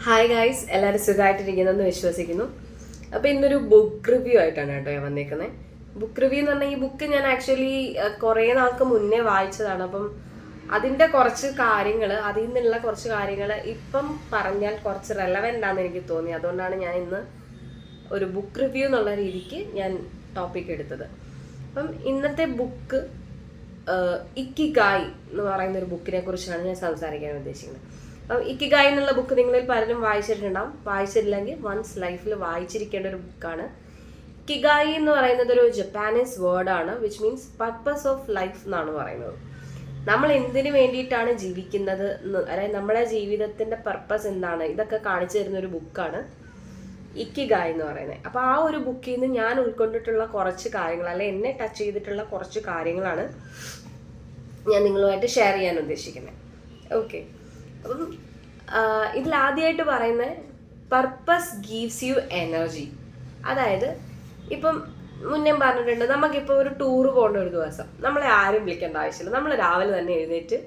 Hi guys, എല്ലാവരും സുഖമായിട്ടിരിക്കുന്നെന്ന് വിശ്വസിക്കുന്നു. അപ്പോൾ ഇന്നൊരു ബുക്ക് റിവ്യൂ ആയിട്ടാണ് കേട്ടോ ഞാൻ വന്നേക്കുന്നത്. ബുക്ക് റിവ്യൂ എന്ന് പറഞ്ഞാൽ ഈ ബുക്ക് ഞാൻ ആക്ച്വലി കുറേ നാൾക്ക് മുന്നേ വായിച്ചതാണ്. അപ്പം അതിൻ്റെ കുറച്ച് കാര്യങ്ങൾ, അതിൽ നിന്നുള്ള കുറച്ച് കാര്യങ്ങൾ ഇപ്പം പറഞ്ഞാൽ കുറച്ച് റെലവൻ്റ് ആണെന്ന് എനിക്ക് തോന്നി. അതുകൊണ്ടാണ് ഞാൻ ഇന്ന് ഒരു ബുക്ക് റിവ്യൂ എന്നുള്ള രീതിക്ക് ഞാൻ ടോപ്പിക് എടുത്തത്. അപ്പം ഇന്നത്തെ ബുക്ക് ഇക്കിഗായ് എന്ന് പറയുന്ന ഒരു ബുക്കിനെ കുറിച്ചാണ് ഞാൻ സംസാരിക്കാൻ ഉദ്ദേശിക്കുന്നത്. അപ്പം ഇക്കിഗായ് എന്നുള്ള ബുക്ക് നിങ്ങളിൽ പലരും വായിച്ചിട്ടുണ്ടാവും. വായിച്ചിട്ടില്ലെങ്കിൽ വൺസ് ലൈഫിൽ വായിച്ചിരിക്കേണ്ട ഒരു ബുക്കാണ്. ഇക്കിഗായ് എന്ന് പറയുന്നത് ഒരു ജപ്പാനീസ് വേർഡാണ്, which means purpose of life എന്നാണ് പറയുന്നത്. നമ്മൾ എന്തിനു വേണ്ടിയിട്ടാണ് ജീവിക്കുന്നത്, അതായത് നമ്മുടെ ജീവിതത്തിന്റെ പർപ്പസ് എന്താണ്, ഇതൊക്കെ കാണിച്ചു തരുന്ന ഒരു ബുക്കാണ് ഇക്കിഗായ് എന്ന് പറയുന്നത്. അപ്പോൾ ആ ഒരു ബുക്കിൽ നിന്ന് ഞാൻ ഉൾക്കൊണ്ടിട്ടുള്ള കുറച്ച് കാര്യങ്ങൾ, അല്ലെ എന്നെ ടച്ച് ചെയ്തിട്ടുള്ള കുറച്ച് കാര്യങ്ങളാണ് ഞാൻ നിങ്ങളുമായിട്ട് ഷെയർ ചെയ്യാൻ ഉദ്ദേശിക്കുന്നത്. ഓക്കെ, അപ്പം ഇതിലാദ്യമായിട്ട് പറയുന്നത് പർപ്പസ് ഗീവ്സ് യു എനർജി. അതായത് ഇപ്പം മുന്നേ പറഞ്ഞിട്ടുണ്ട്, നമുക്കിപ്പോൾ ഒരു ടൂറ് പോകേണ്ട ഒരു ദിവസം നമ്മളെ ആരും വിളിക്കേണ്ട ആവശ്യമില്ല. നമ്മൾ രാവിലെ തന്നെ എഴുന്നേറ്റ്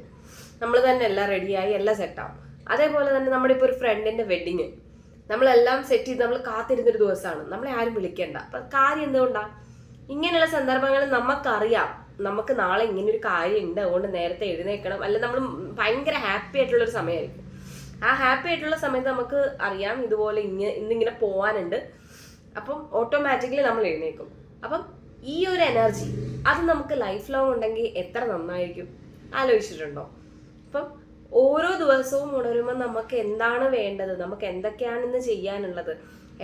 നമ്മൾ തന്നെ എല്ലാം റെഡിയായി എല്ലാം സെറ്റാവും. അതേപോലെ തന്നെ നമ്മുടെ ഇപ്പോൾ ഒരു ഫ്രണ്ടിൻ്റെ വെഡിങ് നമ്മളെല്ലാം സെറ്റ് ചെയ്ത് നമ്മൾ കാത്തിരുന്നൊരു ദിവസമാണ്, നമ്മളെ ആരും വിളിക്കേണ്ട. അപ്പം കാര്യം എന്തുകൊണ്ടാണ്? ഇങ്ങനെയുള്ള സന്ദർഭങ്ങളിൽ നമുക്കറിയാം നമുക്ക് നാളെ ഇങ്ങനെ ഒരു കാര്യം ഉണ്ട്, അതുകൊണ്ട് നേരത്തെ എഴുന്നേൽക്കണം, അല്ല നമ്മൾ ഭയങ്കര ഹാപ്പി ആയിട്ടുള്ളൊരു സമയമായിരിക്കും. ആ ഹാപ്പി ആയിട്ടുള്ള സമയത്ത് നമുക്ക് അറിയാം ഇതുപോലെ ഇന്നിങ്ങനെ പോകാനുണ്ട്. അപ്പം ഓട്ടോമാറ്റിക്കലി നമ്മൾ എഴുന്നേൽക്കും. അപ്പം ഈ ഒരു എനർജി അത് നമുക്ക് ലൈഫ് ലോങ് ഉണ്ടെങ്കിൽ എത്ര നന്നായിരിക്കും, ആലോചിച്ചിട്ടുണ്ടോ? അപ്പം ഓരോ ദിവസവും ഉണരുമ്പോൾ നമുക്ക് എന്താണ് വേണ്ടത്, നമുക്ക് എന്തൊക്കെയാണ് ഇന്ന് ചെയ്യാനുള്ളത്,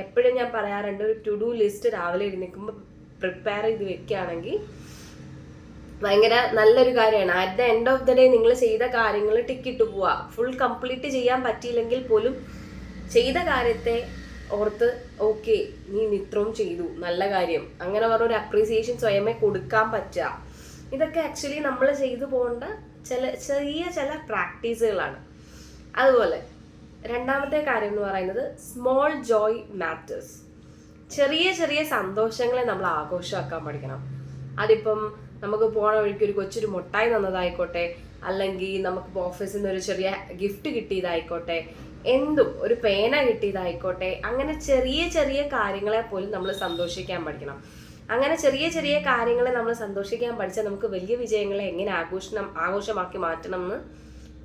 എപ്പോഴും ഞാൻ പറയാറുണ്ട് ഒരു ടു ഡു ലിസ്റ്റ് രാവിലെ എഴുന്നേൽക്കുമ്പോൾ പ്രിപ്പയർ ചെയ്ത് വെക്കുകയാണെങ്കിൽ ഭയങ്കര നല്ലൊരു കാര്യമാണ്. At the end of the day നിങ്ങൾ ചെയ്ത കാര്യങ്ങൾ ടിക്കിട്ട് പോവുക. ഫുൾ കംപ്ലീറ്റ് ചെയ്യാൻ പറ്റിയില്ലെങ്കിൽ പോലും ചെയ്ത കാര്യത്തെ ഓർത്ത് ഓക്കെ നീ ഇത്രയും ചെയ്തു, നല്ല കാര്യം, അങ്ങനെ പറഞ്ഞൊരു അപ്രീസിയേഷൻ സ്വയമേ കൊടുക്കാൻ പറ്റുക. ഇതൊക്കെ ആക്ച്വലി നമ്മൾ ചെയ്തു പോകേണ്ട ചില പ്രാക്ടീസുകളാണ്. അതുപോലെ രണ്ടാമത്തെ കാര്യം എന്ന് പറയുന്നത് സ്മോൾ ജോയ് മാറ്റേഴ്സ്. ചെറിയ ചെറിയ സന്തോഷങ്ങളെ നമ്മൾ ആഘോഷമാക്കാൻ പഠിക്കണം. അതിപ്പം നമുക്ക് പോണ വഴിക്ക് ഒരു കൊച്ചൊരു മുട്ടായി തന്നതായിക്കോട്ടെ, അല്ലെങ്കിൽ നമുക്കിപ്പോൾ ഓഫീസിൽ നിന്ന് ഒരു ചെറിയ ഗിഫ്റ്റ് കിട്ടിയതായിക്കോട്ടെ, എന്തും ഒരു പേന കിട്ടിയതായിക്കോട്ടെ, അങ്ങനെ ചെറിയ ചെറിയ കാര്യങ്ങളെ പോലും നമ്മൾ സന്തോഷിക്കാൻ പഠിക്കണം. അങ്ങനെ ചെറിയ ചെറിയ കാര്യങ്ങളെ നമ്മൾ സന്തോഷിക്കാൻ പഠിച്ചാൽ നമുക്ക് വലിയ വിജയങ്ങളെ എങ്ങനെ ആഘോഷമാക്കി മാറ്റണം എന്ന്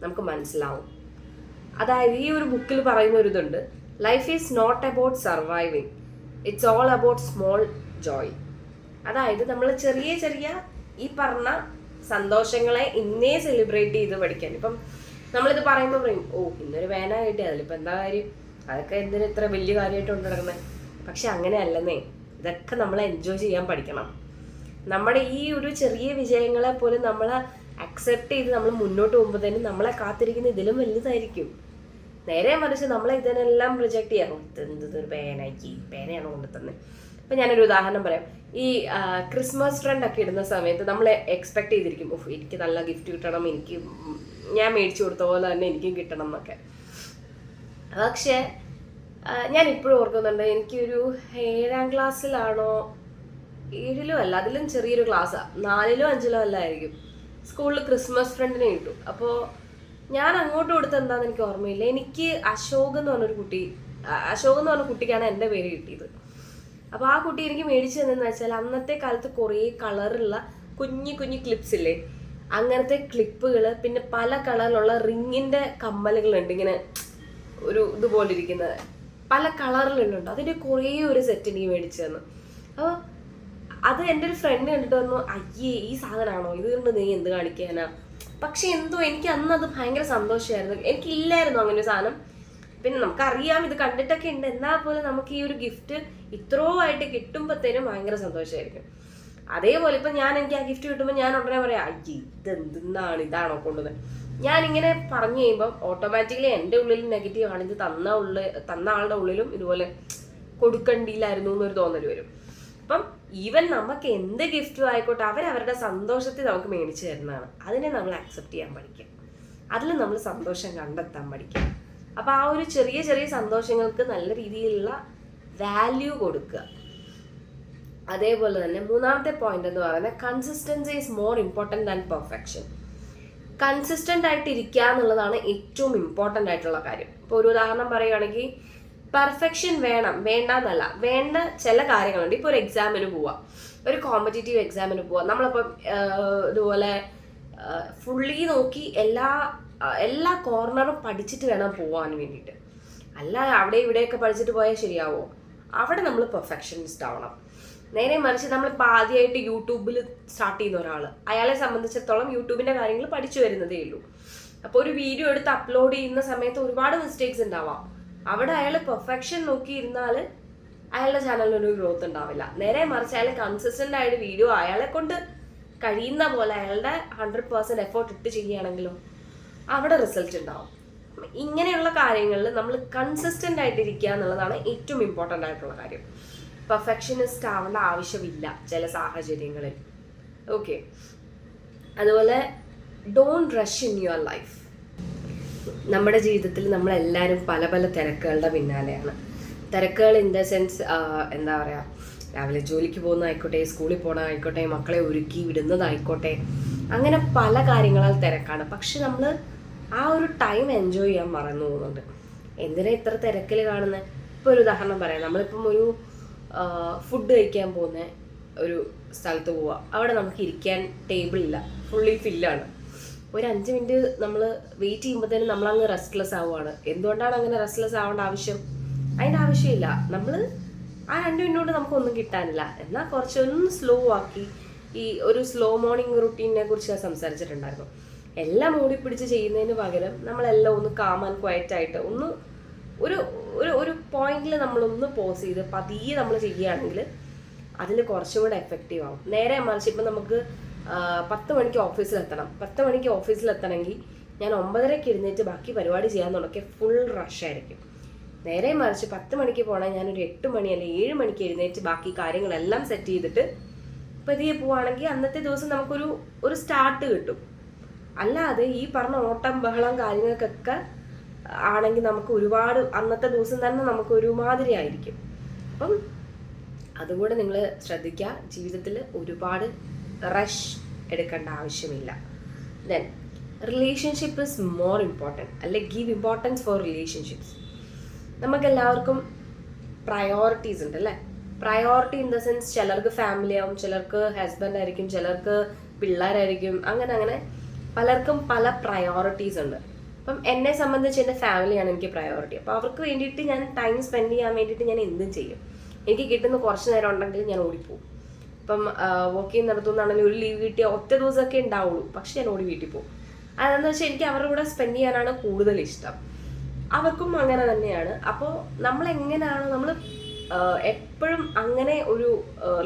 നമുക്ക് മനസ്സിലാവും. അതായത് ഈ ഒരു ബുക്കിൽ പറയുന്ന ഒരു ഇതുണ്ട്, life is not about surviving, it's all about small joy. അതായത് നമ്മൾ ചെറിയ ചെറിയ ഈ പറഞ്ഞ സന്തോഷങ്ങളെ ഇന്നേ സെലിബ്രേറ്റ് ചെയ്ത് പഠിക്കാൻ. ഇപ്പം നമ്മളിത് പറയുമ്പോൾ പറയും, ഓ ഇന്നൊരു വേന കിട്ടി, അതിലിപ്പോൾ എന്താ കാര്യം, അതൊക്കെ എന്തിനു ഇത്ര വലിയ കാര്യമായിട്ട് കൊണ്ടുനടക്കുന്നത്. പക്ഷെ അങ്ങനെ അല്ലെന്നേ, ഇതൊക്കെ നമ്മൾ എൻജോയ് ചെയ്യാൻ പഠിക്കണം. നമ്മുടെ ഈ ഒരു ചെറിയ വിജയങ്ങളെ പോലും നമ്മൾ അക്സെപ്റ്റ് ചെയ്ത് നമ്മൾ മുന്നോട്ട് പോകുമ്പോൾ തന്നെ നമ്മളെ കാത്തിരിക്കുന്ന ഇതിലും വലുതായിരിക്കും. നേരെ മറിച്ച് നമ്മളെ ഇതിനെല്ലാം റിജക്ട് ചെയ്യാം, എന്തൊരു പേനയാണ് കൊണ്ടു തന്നെ. ഇപ്പം ഞാനൊരു ഉദാഹരണം പറയാം. ഈ ക്രിസ്മസ് ട്രെൻഡ് ഒക്കെ ഇടുന്ന സമയത്ത് നമ്മൾ എക്സ്പെക്ട് ചെയ്തിരിക്കും, ഓഹ് എനിക്ക് നല്ല ഗിഫ്റ്റ് കിട്ടണം, എനിക്ക് ഞാൻ മേടിച്ചു കൊടുത്ത പോലെ തന്നെ എനിക്കും കിട്ടണം എന്നൊക്കെ. പക്ഷേ ഞാൻ ഇപ്പോഴും ഓർക്കുന്നുണ്ട്, എനിക്കൊരു 7ാം ക്ലാസ്സിലാണോ, 7ലും അല്ല, അതിലും ചെറിയൊരു ക്ലാസ്സാണ്, 4ലോ 5ലോ അല്ലായിരിക്കും, സ്കൂളിൽ ക്രിസ്മസ് ഫ്രണ്ടിനെ കിട്ടു. അപ്പോൾ ഞാൻ അങ്ങോട്ട് കൊടുത്ത എന്താണെന്ന് എനിക്ക് ഓർമ്മയില്ല. എനിക്ക് അശോക് എന്ന് പറഞ്ഞ കുട്ടിക്കാണ് എൻ്റെ പേര് കിട്ടിയത്. അപ്പോൾ ആ കുട്ടി എനിക്ക് മേടിച്ചു തന്നെന്ന് വെച്ചാൽ അന്നത്തെ കാലത്ത് കുറേ കളറുള്ള കുഞ്ഞു കുഞ്ഞു ക്ലിപ്സ് ഇല്ലേ, അങ്ങനത്തെ ക്ലിപ്പുകൾ, പിന്നെ പല കളറിലുള്ള റിങ്ങിൻ്റെ കമ്മലുകളുണ്ട്, ഇങ്ങനെ ഒരു ഇതുപോലെ ഇരിക്കുന്നത് പല കളറിലുണ്ട്. അതിൻ്റെ കുറേ ഒരു സെറ്റ് എനിക്ക് മേടിച്ചു തന്നു. അപ്പോൾ അത് എൻ്റെ ഒരു ഫ്രണ്ട് കണ്ടിട്ട് വന്നു, അയ്യേ ഈ സാധനമാണോ, ഇത് കൊണ്ട് നീ എന്ത് കാണിക്കാനാ. പക്ഷെ എന്തോ എനിക്ക് അന്ന് അത് ഭയങ്കര സന്തോഷമായിരുന്നു. എനിക്കില്ലായിരുന്നു അങ്ങനെ ഒരു സാധനം. പിന്നെ നമുക്കറിയാം ഇത് കണ്ടിട്ടൊക്കെ ഉണ്ട്, എന്നാൽ പോലും നമുക്ക് ഈ ഒരു ഗിഫ്റ്റ് ഇത്രയുമായിട്ട് കിട്ടുമ്പോഴത്തേനും ഭയങ്കര സന്തോഷമായിരിക്കും. അതേപോലെ ഇപ്പം എനിക്ക് ആ ഗിഫ്റ്റ് കിട്ടുമ്പോൾ ഞാൻ ഉടനെ പറയാം, അയ്യേ ഇതെന്താണ്, ഇതാണോ കൊണ്ടുവന്നത്. ഞാനിങ്ങനെ പറഞ്ഞു കഴിയുമ്പം ഓട്ടോമാറ്റിക്കലി എൻ്റെ ഉള്ളിൽ നെഗറ്റീവ് ആണ്, ഇത് തന്ന ആളുടെ ഉള്ളിലും ഇതുപോലെ കൊടുക്കണ്ടില്ലായിരുന്നു എന്നൊരു തോന്നൽ വരും. അപ്പം ഈവൻ നമുക്ക് എന്ത് ഗിഫ്റ്റും ആയിക്കോട്ടെ, അവരവരുടെ സന്തോഷത്തെ നമുക്ക് മേടിച്ചു തരുന്നതാണ്. അതിനെ നമ്മൾ അക്സെപ്റ്റ് ചെയ്യാൻ പഠിക്കാം, അതിൽ നമ്മൾ സന്തോഷം കണ്ടെത്താൻ പഠിക്കാം. അപ്പം ആ ഒരു ചെറിയ ചെറിയ സന്തോഷങ്ങൾക്ക് നല്ല രീതിയിലുള്ള വാല്യൂ കൊടുക്കുക. അതേപോലെ തന്നെ മൂന്നാമത്തെ പോയിന്റ് എന്ന് പറയുന്നത് consistency is more important than perfection. Consistent ആയിട്ട് ഇരിക്കുക എന്നുള്ളതാണ് ഏറ്റവും ഇമ്പോർട്ടൻ്റ് ആയിട്ടുള്ള കാര്യം. ഇപ്പോൾ ഒരു ഉദാഹരണം പറയുകയാണെങ്കിൽ പെർഫെക്ഷൻ വേണ്ടെന്നല്ല, വേണ്ട ചില കാര്യങ്ങളുണ്ട്. ഇപ്പോൾ ഒരു എക്സാമിന് പോവാം, ഒരു കോമ്പറ്റേറ്റീവ് എക്സാമിന് പോവാം, നമ്മളിപ്പം ഇതുപോലെ ഫുള്ളി നോക്കി എല്ലാ കോർണറും പഠിച്ചിട്ട് വേണം പോവാൻ വേണ്ടിയിട്ട്. അല്ല അവിടെ ഇവിടെയൊക്കെ പഠിച്ചിട്ട് പോയാൽ ശരിയാവോ? അവിടെ നമ്മൾ പെർഫെക്ഷനിസ്റ്റ് ആവണം. നേരെ മറിച്ച് നമ്മളിപ്പോൾ ആദ്യമായിട്ട് യൂട്യൂബിൽ സ്റ്റാർട്ട് ചെയ്യുന്ന ഒരാൾ, അയാളെ സംബന്ധിച്ചിടത്തോളം യൂട്യൂബിൻ്റെ കാര്യങ്ങൾ പഠിച്ചു വരുന്നതേ ഉള്ളൂ. അപ്പോൾ ഒരു വീഡിയോ എടുത്ത് അപ്ലോഡ് ചെയ്യുന്ന സമയത്ത് ഒരുപാട് മിസ്റ്റേക്സ് ഉണ്ടാവാം. അവിടെ അയാൾ പെർഫെക്ഷൻ നോക്കിയിരുന്നാൽ അയാളുടെ ചാനലിനൊരു ഗ്രോത്ത് ഉണ്ടാവില്ല. നേരെ മറിച്ച് അയാൾ കൺസിസ്റ്റൻ്റ് ആയിട്ട് വീഡിയോ അയാളെ കൊണ്ട് കഴിയുന്ന പോലെ അയാളുടെ 100% എഫേർട്ട് ഇട്ട് ചെയ്യുകയാണെങ്കിലോ അവിടെ റിസൾട്ട് ഉണ്ടാവും. ഇങ്ങനെയുള്ള കാര്യങ്ങളിൽ നമ്മൾ കൺസിസ്റ്റൻ്റ് ആയിട്ടിരിക്കുക എന്നുള്ളതാണ് ഏറ്റവും ഇമ്പോർട്ടൻ്റ് ആയിട്ടുള്ള കാര്യം. പെർഫെക്ഷനിസ്റ്റ് ആവേണ്ട ആവശ്യമില്ല ചില സാഹചര്യങ്ങളിൽ. ഓക്കെ, അതുപോലെ don't rush in your life. നമ്മുടെ ജീവിതത്തിൽ നമ്മളെല്ലാവരും പല പല തിരക്കുകളുടെ പിന്നാലെയാണ്. തിരക്കുകൾ ഇൻ ദ സെൻസ് എന്താ പറയുക, രാവിലെ ജോലിക്ക് പോകുന്നതായിക്കോട്ടെ, സ്കൂളിൽ പോകണമായിക്കോട്ടെ, മക്കളെ ഒരുക്കി വിടുന്നതായിക്കോട്ടെ, അങ്ങനെ പല കാര്യങ്ങളാൽ തിരക്കാണ്. പക്ഷെ നമ്മൾ ആ ഒരു ടൈം എൻജോയ് ചെയ്യാൻ മറന്നു പോകുന്നുണ്ട്. എന്തിനാ ഇത്ര തിരക്കിൽ കാണുന്നത്? ഇപ്പോൾ ഒരു ഉദാഹരണം പറയാം, നമ്മളിപ്പം ഒരു ഫുഡ് കഴിക്കാൻ പോകുന്ന ഒരു സ്ഥലത്ത് പോവുക, അവിടെ നമുക്ക് ഇരിക്കാൻ ടേബിളില്ല, ഫുള്ളി ഫില്ലാണ്. ഒരു 5 മിനിറ്റ് നമ്മൾ വെയിറ്റ് ചെയ്യുമ്പോഴത്തേനും നമ്മളങ്ങ് റെസ്റ്റ്ലെസ് ആവുകയാണ്. എന്തുകൊണ്ടാണ് അങ്ങനെ റെസ്റ്റ്ലെസ് ആവേണ്ട ആവശ്യം? അതിൻ്റെ ആവശ്യമില്ല. നമ്മൾ ആ 2 മിനിറ്റ് കൊണ്ട് നമുക്കൊന്നും കിട്ടാനില്ല. എന്നാൽ കുറച്ചൊന്ന് സ്ലോ ആക്കി, ഈ ഒരു സ്ലോ മോർണിംഗ് റുട്ടീനെ കുറിച്ച് ഞാൻ സംസാരിച്ചിട്ടുണ്ടായിരുന്നു. എല്ലാം ഓടിപ്പിടിച്ച് ചെയ്യുന്നതിന് പകരം നമ്മളെല്ലാം ഒന്ന് കാം ആൻഡ് ക്വയറ്റ് ആയിട്ട് ഒന്ന് ഒരു പോയിന്റിൽ നമ്മളൊന്ന് പോസ് ചെയ്ത് പതിയെ നമ്മൾ ചെയ്യുകയാണെങ്കിൽ അതിൽ കുറച്ചും കൂടെ എഫക്റ്റീവ് ആവും. നേരെ മറിച്ച് ഇപ്പം നമുക്ക് 10 മണിക്ക് ഓഫീസിലെത്തണം. 10 മണിക്ക് ഓഫീസിലെത്തണമെങ്കിൽ ഞാൻ 9:30 എഴുന്നേറ്റ് ബാക്കി പരിപാടി ചെയ്യാമെന്നുള്ളതൊക്കെ ഫുൾ റഷായിരിക്കും. നേരെ മറിച്ച് 10 മണിക്ക് പോകണം, ഞാനൊരു 8 മണി അല്ലെങ്കിൽ 7 മണിക്ക് എഴുന്നേറ്റ് ബാക്കി കാര്യങ്ങളെല്ലാം സെറ്റ് ചെയ്തിട്ട് പതിയെ പോവുകയാണെങ്കിൽ അന്നത്തെ ദിവസം നമുക്കൊരു സ്റ്റാർട്ട് കിട്ടും. അല്ലാതെ ഈ പറഞ്ഞ ഓട്ടം ബഹളം കാര്യങ്ങൾക്കൊക്കെ ആണെങ്കിൽ നമുക്ക് ഒരുപാട് അന്നത്തെ ദിവസം തന്നെ നമുക്ക് ഒരുമാതിരി ആയിരിക്കും. അപ്പം അതുകൂടെ നിങ്ങൾ ശ്രദ്ധിക്കുക. ജീവിതത്തിൽ ഒരുപാട് റഷ് എടുക്കേണ്ട ആവശ്യമില്ല. Then relationship is more important, അല്ലെ ഗീവ് ഇമ്പോർട്ടൻസ് ഫോർ റിലേഷൻഷിപ്സ്. നമുക്കെല്ലാവർക്കും പ്രയോറിറ്റീസ് ഉണ്ട് അല്ലേ? പ്രയോറിറ്റി ഇൻ ദ സെൻസ് ചിലർക്ക് ഫാമിലി ആവും, ചിലർക്ക് ഹസ്ബൻഡ് ആയിരിക്കും, ചിലർക്ക് പിള്ളേരായിരിക്കും, അങ്ങനെ പലർക്കും പല പ്രയോറിറ്റീസ് ഉണ്ട്. അപ്പം എന്നെ സംബന്ധിച്ച് എൻ്റെ ഫാമിലിയാണ് എനിക്ക് പ്രയോറിറ്റി. അപ്പോൾ അവർക്ക് വേണ്ടിയിട്ട് ഞാൻ ടൈം സ്പെൻഡ് ചെയ്യാൻ വേണ്ടിയിട്ട് ഞാൻ എന്തും ചെയ്യും. എനിക്ക് കിട്ടുന്ന കുറച്ച് നേരം ഉണ്ടെങ്കിൽ ഞാൻ ഓടിപ്പോവും. ഇപ്പം വോക്കിംഗ് നടത്തുന്നതാണെങ്കിൽ ഒരു ലീവ് കിട്ടിയ ഒറ്റ ദിവസമൊക്കെ ഉണ്ടാവുള്ളൂ, പക്ഷെ ഞാൻ ഓടി വീട്ടിൽ പോകും. അതെന്ന് വെച്ചാൽ എനിക്ക് അവരുടെ കൂടെ സ്പെൻഡ് ചെയ്യാനാണ് കൂടുതൽ ഇഷ്ടം. അവർക്കും അങ്ങനെ തന്നെയാണ്. അപ്പോൾ നമ്മളെങ്ങനെയാണോ നമ്മൾ എപ്പോഴും അങ്ങനെ ഒരു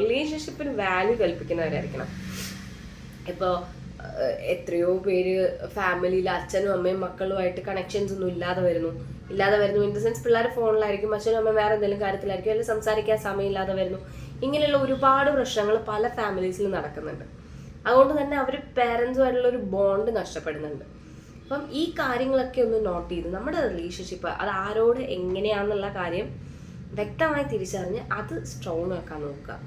റിലേഷൻഷിപ്പിന് വാല്യൂ കൽപ്പിക്കുന്നവരായിരിക്കണം. ഇപ്പോൾ എത്രയോ പേര് ഫാമിലിയിൽ അച്ഛനും അമ്മയും മക്കളുമായിട്ട് കണക്ഷൻസ് ഒന്നും ഇല്ലാതെ വരുന്നു ഇൻ ദ സെൻസ് പിള്ളേർ ഫോണിലായിരിക്കും, അച്ഛനും അമ്മയും വേറെ എന്തെങ്കിലും കാര്യത്തിലായിരിക്കും, അല്ലെങ്കിൽ സംസാരിക്കാൻ സമയമില്ലാതെ വരുന്നു. ഇങ്ങനെയുള്ള ഒരുപാട് പ്രശ്നങ്ങൾ പല ഫാമിലീസിൽ നടക്കുന്നുണ്ട്. അതുകൊണ്ട് തന്നെ അവർ പേരൻസുമായിട്ടുള്ള ഒരു ബോണ്ട് നഷ്ടപ്പെടുന്നുണ്ട്. അപ്പം ഈ കാര്യങ്ങളൊക്കെ ഒന്ന് നോട്ട് ചെയ്ത് നമ്മുടെ റിലേഷൻഷിപ്പ് അത് ആരോട് എങ്ങനെയാണെന്നുള്ള കാര്യം വ്യക്തമായി തിരിച്ചറിഞ്ഞ് അത് സ്ട്രോങ് ആക്കാൻ നോക്കുക.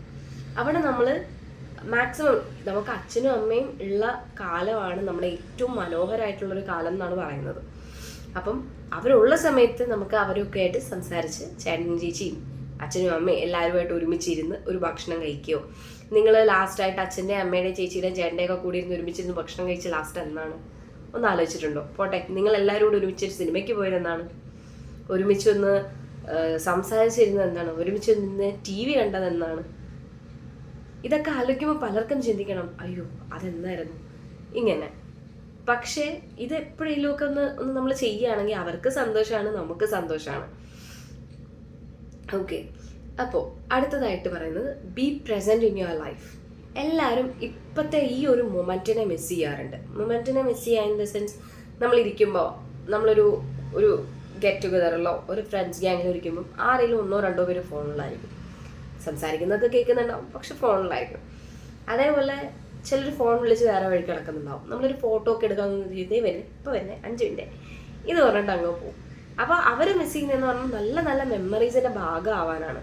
അവിടെ നമ്മൾ മാക്സിമം നമുക്ക് അച്ഛനും അമ്മയും ഉള്ള കാലമാണ് നമ്മുടെ ഏറ്റവും മനോഹരമായിട്ടുള്ളൊരു കാലം എന്നാണ് പറയുന്നത്. അപ്പം അവരുള്ള സമയത്ത് നമുക്ക് അവരൊക്കെ ആയിട്ട് സംസാരിച്ച് ചേട്ടനും ചേച്ചിയും അച്ഛനും അമ്മയും എല്ലാവരുമായിട്ട് ഒരുമിച്ചിരുന്ന് ഒരു ഭക്ഷണം കഴിക്കുകയോ, നിങ്ങൾ ലാസ്റ്റായിട്ട് അച്ഛൻ്റെ അമ്മയുടെയും ചേച്ചിയുടെയും ചേട്ടൻ്റെയൊക്കെ കൂടി ഇരുന്ന് ഒരുമിച്ചിരുന്ന് ഭക്ഷണം കഴിച്ച് ലാസ്റ്റ് എന്നാണ് ഒന്ന് ആലോചിച്ചിട്ടുണ്ടോ? പോട്ടെ, നിങ്ങൾ എല്ലാവരും കൂടി ഒരുമിച്ചൊരു സിനിമയ്ക്ക് പോയതെന്നാണ്, ഒരുമിച്ചൊന്ന് സംസാരിച്ചിരുന്നത് എന്താണ്, ഒരുമിച്ച് നിന്ന് TV കണ്ടതെന്നാണ്? ഇതൊക്കെ ആലോചിക്കുമ്പോൾ പലർക്കും ചിന്തിക്കണം, അയ്യോ അതെന്നായിരുന്നു ഇങ്ങനെ. പക്ഷേ ഇത് എപ്പോഴെങ്കിലുമൊക്കെ ഒന്ന് നമ്മൾ ചെയ്യുകയാണെങ്കിൽ അവർക്ക് സന്തോഷമാണ്, നമുക്ക് സന്തോഷമാണ്. ഓക്കെ, അപ്പോൾ അടുത്തതായിട്ട് പറയുന്നത് B present in your life. എല്ലാവരും ഇപ്പോഴത്തെ ഈ ഒരു മൊമെൻറ്റിനെ മിസ് ചെയ്യാറുണ്ട്. മൊമെൻറ്റിനെ മിസ് ചെയ്യുക ഇൻ ദ സെൻസ് നമ്മളിരിക്കുമ്പോൾ ഒരു ഗെറ്റ് ടുഗദറിലോ ഒരു ഫ്രണ്ട്സ് ഗ്യാങ്ങിലോ ഇരിക്കുമ്പോൾ ആരെങ്കിലും 1-2 പേര് ഫോണിലായിരിക്കും. സംസാരിക്കുന്നതൊക്കെ കേൾക്കുന്നുണ്ടാവും, പക്ഷെ ഫോണിലായിരിക്കും. അതേപോലെ ചിലർ ഫോൺ വിളിച്ച് വേറെ വഴി കിടക്കുന്നുണ്ടാവും. നമ്മളൊരു ഫോട്ടോ ഒക്കെ എടുക്കാമെന്ന് ഇതേ വരുന്നത് ഇപ്പോൾ വരുന്നത് 5 മിനിറ്റ് ഇത് പറഞ്ഞിട്ട് അങ്ങ് പോകും. അപ്പോൾ അവർ മിസ് ചെയ്യുന്നതെന്ന് പറഞ്ഞാൽ നല്ല നല്ല മെമ്മറീസിൻ്റെ ഭാഗമാവാനാണ്.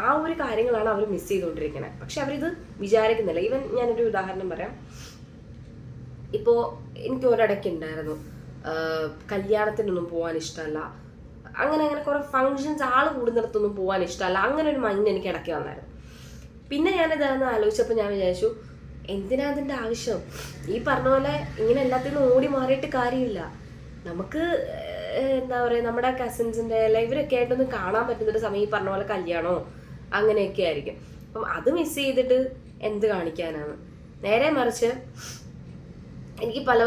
ആ ഒരു കാര്യങ്ങളാണ് അവർ മിസ് ചെയ്തുകൊണ്ടിരിക്കുന്നത്. പക്ഷെ അവരിത് വിചാരിക്കുന്നില്ല. ഈവൻ ഞാനൊരു ഉദാഹരണം പറയാം. ഇപ്പോൾ എനിക്ക് ഒരിടയ്ക്ക് ഉണ്ടായിരുന്നു, കല്യാണത്തിനൊന്നും പോകാൻ ഇഷ്ടമല്ല, അങ്ങനെ കുറേ ഫങ്ഷൻസ് ആൾ കൂടുന്നിടത്തൊന്നും പോകാൻ ഇഷ്ടമല്ല. അങ്ങനെ ഒരു മൈൻഡ് എനിക്ക് ഇടയ്ക്ക് വന്നായിരുന്നു. പിന്നെ ഞാനിതാന്ന് ആലോചിച്ചപ്പോൾ ഞാൻ വിചാരിച്ചു, എന്തിനാ അതിൻ്റെ ആവശ്യം? ഈ പറഞ്ഞ പോലെ ഇങ്ങനെ എല്ലാത്തിനും ഓടി മാറിയിട്ട് കാര്യമില്ല. നമുക്ക് എന്താ പറയുക, നമ്മുടെ കസിൻസിൻ്റെ അല്ല ഇവരൊക്കെ ആയിട്ടൊന്ന് കാണാൻ പറ്റുന്നൊരു സമയം ഈ പറഞ്ഞ പോലെ കല്യാണമോ അങ്ങനെയൊക്കെ ആയിരിക്കും. അപ്പം അത് മിസ് ചെയ്തിട്ട് എന്ത് കാണിക്കാനാണ്? നേരെ മറിച്ച് എനിക്ക് പല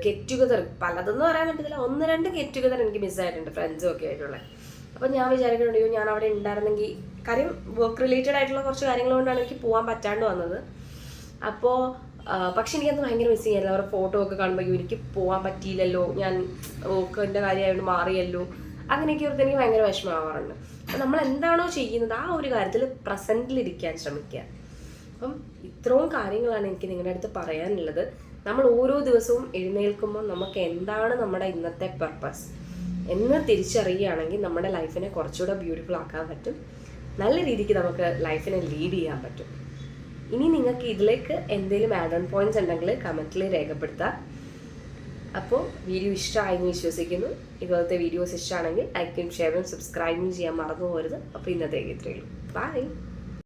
ഗെറ്റ് ടുഗദർ, പലതെന്ന് പറയാൻ പറ്റത്തില്ല, 1-2 ഗെറ്റ് ടുഗദർ എനിക്ക് മിസ്സായിട്ടുണ്ട് ഫ്രണ്ട്സും ഒക്കെ ആയിട്ടുള്ളത്. അപ്പം ഞാൻ വിചാരിക്കുന്നുണ്ടോ ഞാൻ അവിടെ ഉണ്ടായിരുന്നെങ്കിൽ, കാര്യം വർക്ക് റിലേറ്റഡ് ആയിട്ടുള്ള കുറച്ച് കാര്യങ്ങൾ കൊണ്ടാണ് എനിക്ക് പോകാൻ പറ്റാണ്ട് വന്നത്. അപ്പോൾ പക്ഷെ എനിക്കത് ഭയങ്കര മിസ് ചെയ്യായിരുന്നു. അവരുടെ ഫോട്ടോ ഒക്കെ കാണുമ്പോൾ എനിക്ക് പോകാൻ പറ്റിയില്ലല്ലോ, ഞാൻ വർക്കിൻ്റെ കാര്യമായിട്ട് മാറിയല്ലോ, അങ്ങനെയൊക്കെ ഓർത്ത് എനിക്ക് ഭയങ്കര വിഷമമാവാറുണ്ട്. അപ്പം നമ്മൾ എന്താണോ ചെയ്യുന്നത് ആ ഒരു കാര്യത്തിൽ പ്രസൻറ്റിലിരിക്കാൻ ശ്രമിക്കുക. അപ്പം ഇത്രയും കാര്യങ്ങളാണ് എനിക്ക് നിങ്ങളുടെ അടുത്ത് പറയാനുള്ളത്. നമ്മൾ ഓരോ ദിവസവും എഴുന്നേൽക്കുമ്പോൾ നമുക്ക് എന്താണ് നമ്മുടെ ഇന്നത്തെ പർപ്പസ് എന്ന് തിരിച്ചറിയുകയാണെങ്കിൽ നമ്മുടെ ലൈഫിനെ കുറച്ചുകൂടെ ബ്യൂട്ടിഫുൾ ആക്കാൻ പറ്റും, നല്ല രീതിക്ക് നമുക്ക് ലൈഫിനെ ലീഡ് ചെയ്യാൻ പറ്റും. ഇനി നിങ്ങൾക്ക് ഇതിലേക്ക് എന്തെങ്കിലും ആഡ് ഓൺ പോയിന്റ്സ് ഉണ്ടെങ്കിൽ കമൻറ്റിൽ രേഖപ്പെടുത്താം. അപ്പോൾ വീഡിയോ ഇഷ്ടമായെന്ന് വിശ്വസിക്കുന്നു. ഇതുപോലത്തെ വീഡിയോസ് ഇഷ്ടമാണെങ്കിൽ ലൈക്കും ഷെയറും സബ്സ്ക്രൈബും ചെയ്യാൻ മറന്നു പോകരുത്. അപ്പോൾ ഇന്നത്തേക്ക് ഇത്രയേ ഉള്ളൂ. ബൈ.